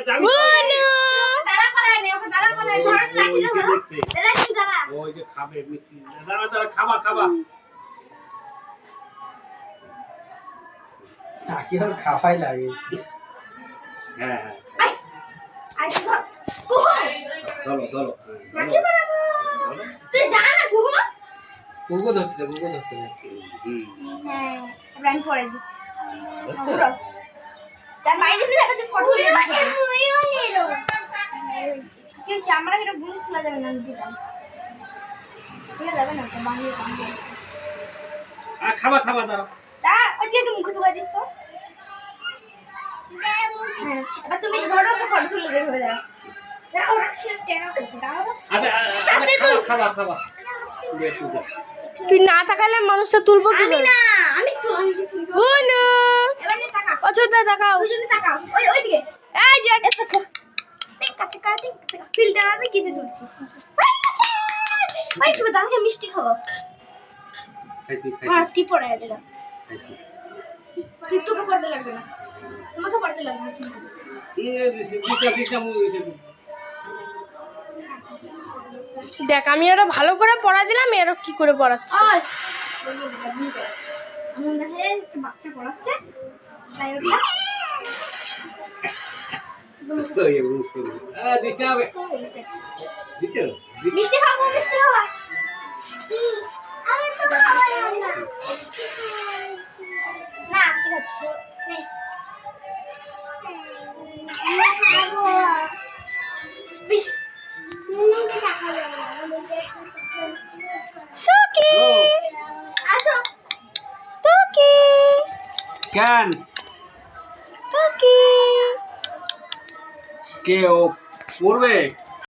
জানি তো দাঁড়া করায় নে ওকে দাঁড়া করায় ধরে রাখি ধরো রাখি দাঁড়া ওই যে খাবে মিষ্টি দাঁড়া দাঁড়া খাবা খাবা তাকে আর খাওয়াই লাগে। হ্যাঁ হ্যাঁ আই ধর কই ধরো ধরো রাখি বানাবো তুই যা না ঘুমো কুকু ধরতে হ্যাঁ রান পড়ে দি ঘুরো তার বাইরে দিয়ে একটা ফটো নিয়ে দেখো মইও নিলো কি চামড়া এটা গুলি খোলা যাবে না দিতাম খোলা যাবে না তো বানিয়ে বানিয়ে খাবা খাবা দাঁড়া তা ওই যে তুমি মুখে ধোয়া দিছো হ্যাঁ এবার তুমি ধরো তো ফটো তুলে দেখবে দাও দাও রাখছি কেন করতে দাও আচ্ছা খাবা খাবা তুই না তাকালে মানুষটা তুলবো কি করে? আমি তো আমি কিছু বুনু এবার নে তাকা অচোদা তাকাও। তুই যদি তাকাও ওই দিকে এই যে ঠিক আছে কাটিং ফিল্টার আছে কিতে তুলছিস ভাই তুমি দাঁড়াকে মিষ্টি খাবো খাইছি হ্যাঁ কি পড়ে আছে না খাইছি তুই তোকে পড়তে লাগবে না তোমাকে পড়তে লাগবে না দেখ আমি আরো ভালো করে পড়া দিলাম এরও কি করে পড়াচ্ছি। ওই আমি দেখে বাচ্চা পড়াচ্ছে তাই ওটা মিষ্টি খাবো মিষ্টি খাবো আমি তো খাবো না ঠিক আছে টুকি আসো টুকি কেন টুকি কে ও পড়বে